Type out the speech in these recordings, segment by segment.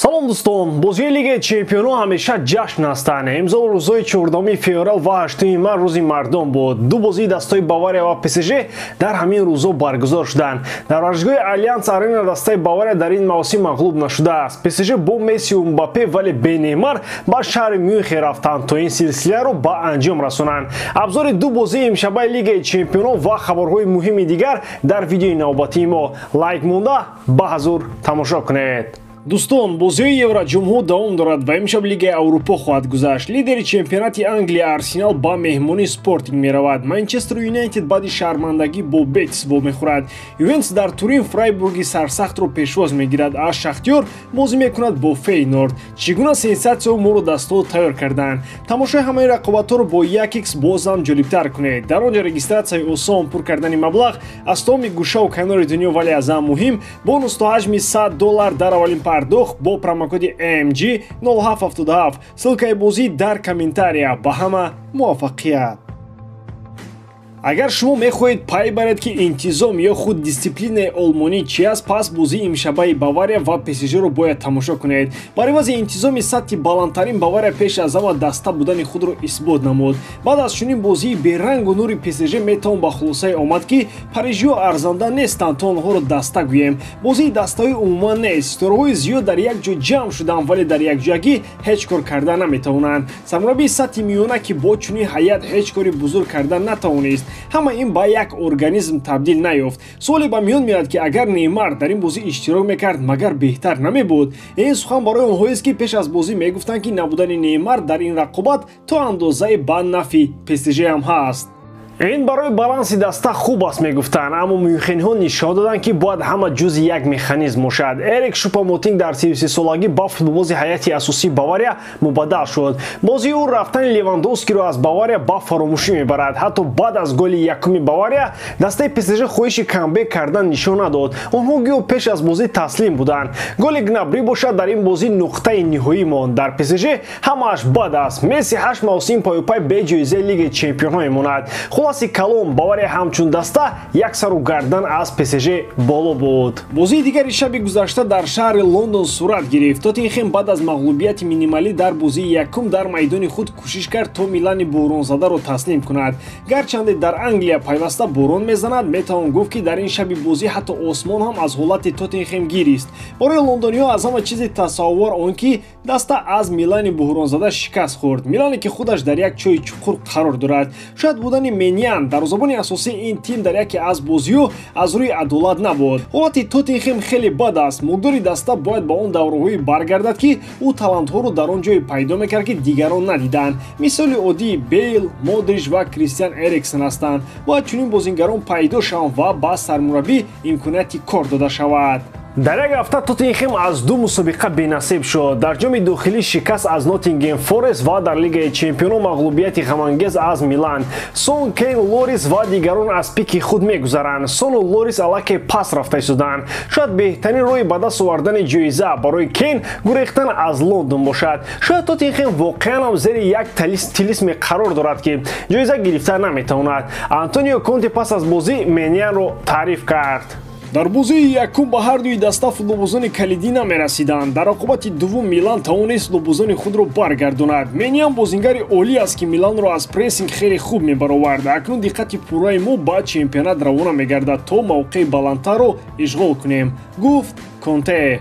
салом дӯстон, бозии Лигаи Чемпионҳо ҳамеша ҷашн ҳастанд. Имзол рӯзҳои 4 феврал ва 8 март рӯзи мардон буд. Ду бозии дастаи Бавария ва ПСЖ дар ҳамин рӯзҳо баргузор шуданд. Дар варзишгоҳи Альянс Арена дастаи Бавария дар ин мавсим мағлуб нашудааст. ПСЖ бо Месси ва Мбаппе вале бе Неймар ба шаҳри Мюнхен рафтанд то ин силсиларо ба анҷом расонанд. Абзори ду бозии имшабаи Лигаи Чемпионҳо ва хабарҳои муҳими дигар дар видеои навбатии мо. Лайк монда ба ҳазур тамошо кунед. Дӯстон, бозиҳои Евроҷумҳур давом дорад ва имшаб Лигаи Аврупо хоҳад гузашт. Лидери чемпионати Англия Арсенал ба меҳмонии Спортинг меравад. Манчестер Юнайтед баъди шармандагӣ бо Бетис бо мехӯрад. Ювентус дар Турин Фрайбурги сарсахтро пешвоз мегирад. Аз Шахтёр бозӣ мекунад бо Фейнорд. Чӣ гуна сенсатсияҳо моро дастҳо тайёр карданд? Тамошои ҳамаи рақобатҳоро бо 1x бозам ҷолибтар кунед. Дар он ҷо регистратсияи осон, пур кардани маблағ аз тамоми гӯшаву канори дунё, вале аз ҳам муҳим бонусто ҳаҷми $100 дар аввалин пардохт бо промокоди AMG 0777. Ссилкаи бозӣ дар комментария. Ба ҳама муваффақият. Агар шумо мехоҳед пай баред ки интизом ё худ дисциплинаи олмонӣ чӣ аст, пас бозии имшабаи Бавария ва ПСЖро бояд тамошо кунед. Бар ивази интизоми сатҳи баландтарин Бавария пеш аз ҳама даста будани худро исбот намуд. Баъд аз чунин бозии берангу нури ПСЖ метавон ба хулосае омад ки парижиҳо арзанда нестанд то онҳоро даста гӯем. Бозии даставӣ умуман нест. Ситораҳои зиёд дар як ҷо ҷамъ шуданд, вале дар якҷоягӣ ҳеҷ кор карда наметавонанд. Сармураббии сатҳи миёна ки бо чунин ҳайят ҳеҷ кори бузург карда натавонист, ҳама ин ба як организм табдил наёфт. суоле ба миён меояд ки агар Неймар дар ин бозӣ иштирок мекард, магар беҳтар намебуд? Ин сухан барои онҳоест ки пеш аз бозӣ мегуфтанд ки набудани Неймар дар ин рақобат то андозае ба нафи ПСЖ ҳам ҳаст. Ин барои баланси даста хуб аст мегуфтанд, аммо мюнхениҳо нишон доданд ки бояд ҳама ҷузъи як механизм бошад. Эрик Шупа-Мотинг дар 33 солагӣ ба футболбози ҳайати асосии Бавария мубаддал шуд. Бозии ӯ рафтани Левандовскиро аз Бавария ба фаромӯшӣ мебарад. Ҳатто баъд аз голи якуми Бавария дастаи ПСЖ хоҳиши камбек кардан нишон надод. Онҳо гӯё пеш аз бозӣ таслим буданд. Голи Гнабри бошад дар ин бозӣ нуқтаи ниҳоӣ монд. Дар ПСЖ ҳамааш бад аст. Месси 8 мавсим пайопай бе ҷоизаи Лигаи Чемпионҳо мемонад. Хулоси калом Бавария ҳамчун даста як сару гардан аз ПСЖ боло буд. Бозии дигари шаби гузашта дар шаҳри Лондон сурат гирифт. Тоттенхем баъд аз мағлубияти минималӣ дар бозии якум дар майдони худ кӯшиш кард то Милани бӯронзадаро таслим кунад. Гарчанде дар Англия пайваста бӯрон мезанад, метавон гуфт ки дар ин шаби бозӣ ҳатто осмон ҳам аз ҳолати Тоттенхем гирист. Барои лондониҳо аз ҳама чизи тасаввур он ки даста аз Милани бӯронзада шикаст хӯрд. Милане ки худаш дар як чои чуқур қарор дорад. Шояд будани Меньян дарвозабони асосии ин тим дар яке аз бозиҳо аз рӯи адолат набуд. ҳолати Тоттенхем хеле бад аст. муқдори даста бояд ба он давраҳои баргардад ки ӯ талантҳоро дар он ҷое пайдо мекард ки дигарон надиданд. мисоли оддии Бейл, Модрич ва Кристиан Эриксон ҳастанд. бояд чунин бозингарон пайдо шаванд ва ба сармураббӣ имконияти кор дода шавад. Дар як ҳафта Тоттенхем аз ду мусобиқа бенасиб шуд. Дар ҷоми дохилӣ шикаст аз Ноттингем Форест ва дар Лигаи Чемпионҳо мағлубияти ғамангез аз Милан. Сон, Кейн, Лорис ва дигарон аз пики худ мегузаранд. Сону Лорис аллакай пас рафта истоданд. шояд беҳтарин роҳи ба даст овардани ҷоиза барои Кейн гурехтан аз Лондон бошад. шояд Тоттенхем воқеан ҳам зери як тилисме қарор дорад ки ҷоиза гирифта наметавонад. Антонио Конте пас аз бозӣ Меньянро таъриф кард. Дар бозии якум ба ҳардуи даста футболбозони калидӣ намерасиданд. Дар оқибати дуввум Милан тавонист футболбозони худро баргардонад. Меньян бозингари олӣ аст ки Миланро аз прессинг хеле хуб мебаровард. акнун диққати пурраи мо ба чемпионат равона мегардад то мавқеи баландтарро ишғол кунем, гуфт Конте.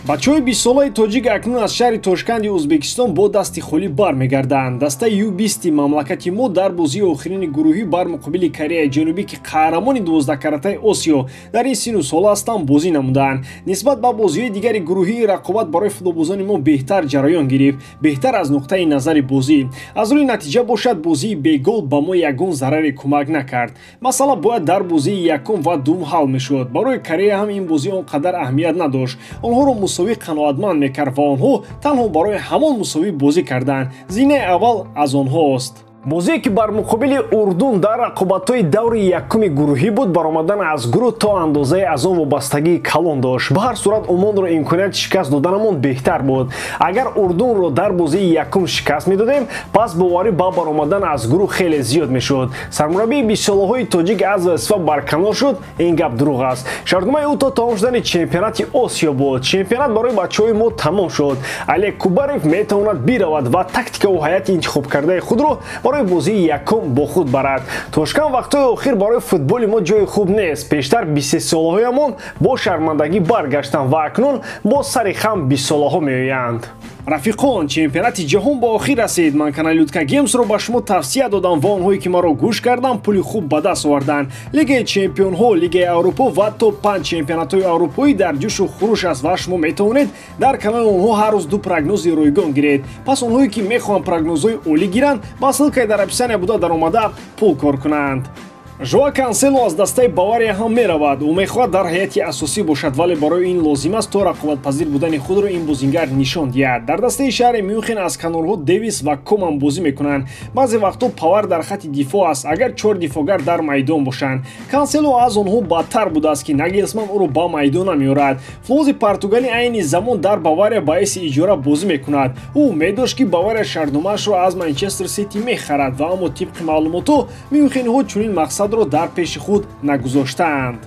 бачаҳои 20-солаи тоҷик акнун аз шаҳри Тошканди Ӯзбекистон бо дасти холӣ бармегарданд. Дастаи Ю-20 мамлакати мо дар бозии охирини гурӯҳӣ бар муқобили Кореяи Ҷанубӣ ки қаҳрамони 12-каратаи Осиё дар ин сину сол ҳастанд бозӣ намуданд. Нисбат ба бозиҳои дигари гурӯҳии рақобат барои футболбозони мо беҳтар ҷараён гирифт, беҳтар аз нуқтаи назари бозӣ. аз рӯи натиҷа бошад бозии бегол ба мо ягон зараре кӯмак накард. масъала бояд дар бозии якум ва дуввум ҳал мешуд. барои Корея ҳам ин бозӣ он қадар аҳамият надошт. онҳоро мусовӣ қаноатманд мекард ва онҳо танҳо барои ҳамон мусовӣ бозӣ карданд. зинаи аввал аз онҳост. бозие ки бар муқобили урдун дар рақобатҳои даври якуми гурӯҳӣ буд баромадан аз гурӯҳ то андозае аз он вобастагии калон дошт. Ба ҳар сурат Омонро имконияти шикаст доданамон беҳтар буд. Агар урдунро дар бозии якум шикаст медодем, пас боварӣ ба баромадан аз гурӯҳ хеле зиёд мешуд. Сармураббии бисолаҳои тоҷик аз вазифа барканор шуд. Ин гап дурӯғ аст. Шартномаи ӯ то тамом шудани чемпионати Осиё буд. Чемпионат барои бачаҳои мо тамом шуд. Олег Кубарев метавонад биравад ва тактикаву ҳайати интихобкардаи худро барои бозии якум бо худ барад. Тошкан вақтҳои охир барои футболи мо ҷои хуб нест. Пештар 23-солаҳоямон бо шармандагӣ баргаштанд ва акнун бо сари хам 20-солаҳо меоянд. рафиқон, чемпионати ҷаҳон ба охир расид. Ман канали Лютка Геймсро ба шумо тавсия додам ва онҳое ки маро гӯш карданд пули хуб ба даст оварданд. Лигаи чемпионҳо, Лигаи Аврупо ва топ 5 чемпионатҳои аврупоӣ дар ҷӯшу хуруш аст ва шумо метавонед дар канали онҳо ҳар рӯз ду прогнози ройгон гиред. Пас онҳое ки мехоҳанд прогнозҳои олӣ гиранд, ба ссилкаи дар описания буда дар омада пул кор кунанд. Жоа Кансело аз дастаи Бавария ҳам меравад. Ӯ мехоҳад дар ҳайати асосӣ бошад, вале барои ин лозим аст то рақобатпазир будани худро ин бозингар нишон диҳад. Дар дастаи шаҳри Мюнхен аз канорҳо Дэвис ва Коман бозӣ мекунанд. Баъзе вақтҳо Павар дар хатти дифоъ аст, агар 4 дифоъгар дар майдон бошанд. Кансело аз онҳо бадтар будааст ки Нагелсман ӯро ба майдон намеорад. Флози португалӣ айни замон дар Бавария ба ҳайси иҷора бозӣ мекунад. Ӯ умед дошт ки Бавария шартномаашро аз Манчестер Сити мехарад ва аммо тибқи маълумото Мюнхениҳо чунин мақсадро дар пеши худ нагузоштаанд.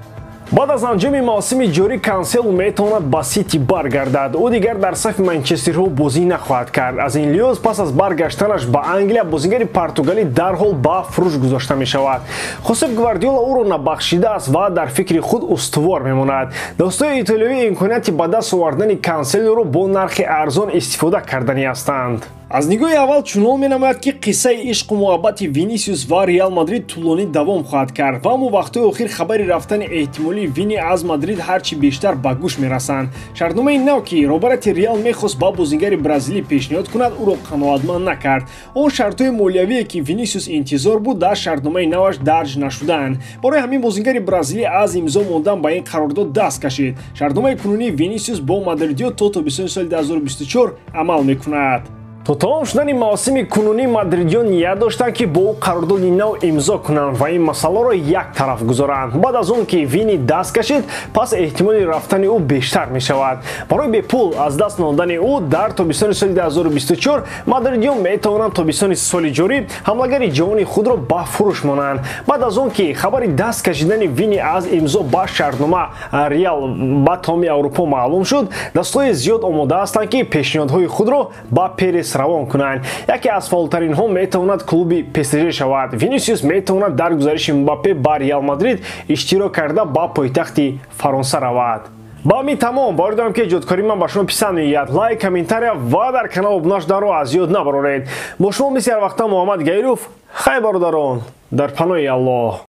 баъд аз анҷоми мавсими ҷорӣ Кансело метавонад ба Сити баргардад. Ӯ дигар дар сафи манчестерҳо бозӣ нахоҳад кард. Аз ин лиҳоз пас аз баргаштанаш ба Англия бозигари португалӣ дарҳол ба фурӯш гузошта мешавад. Хосеп Гвардиола ӯро набахшидааст ва дар фикри худ устувор мемонад. Дӯстои итолиёвӣ имконияти ба даст овардани Канселоро бо нархи арзон истифода кардани ҳастанд. аз нигоҳи аввал чунон менамояд ки қиссаи ишқу муҳаббати Винисиус ва Реал Мадрид тӯлонӣ давом хоҳад кард ва аммо вақтҳои охир хабари рафтани эҳтимолии Вини аз Мадрид ҳарчи бештар ба гӯш мерасанд. Шартномаи нав ки Роберти Реал мехост ба бозингари бразилӣ пешниҳод кунад ӯро қаноатманд накард. Он шартҳои молиявие ки Винисиус интизор буд дар шартномаи наваш дарҷ нашуданд. Барои ҳамин бозингари бразилӣ аз имзо мондан ба ин қарордод даст кашид. Шартномаи кунунии Винисиус бо мадридиё то тобистони соли 2024 амал мекунад. То тамом шудани мавсими кунунӣ мадридиён ният доштанд ки бо ӯ қарордоди нав имзо кунанд ва ин масъаларо як тараф гузоранд. Баъд аз он ки Вини даст кашид, пас эҳтимоли рафтани ӯ бештар мешавад. Барои бепул аз даст мондани ӯ дар тобистони соли 2024 мадридиён метавонанд тобистони соли ҷорӣ ҳамлагари ҷаҳони худро ба фурӯш монанд. Баъд аз он ки хабари даст кашидани Вини аз имзо ба шартнома Реал ба тамоми Аврупо маълум шуд, дастҳои зиёд омода ҳастанд ки пешниҳодҳои худро ба Перес равон кунанд. Яке аз фаъолтаринҳо метавонад клуби ПСЖ шавад. Винисиус метавонад дар гузариши Мбаппе ба Реал Мадрид иштирок карда ба пойтахти Фаронса равад. ба ҳамин тамом бори дорам ки ҷодкории ман ба шумо писанд меояд. лайк, комментария ва дар канал обуна шуданро аз ёд набароред. бо шумо мисли ҳар вақта Муҳаммад Гайров. хай бародарон, дар паноҳи Аллоҳ.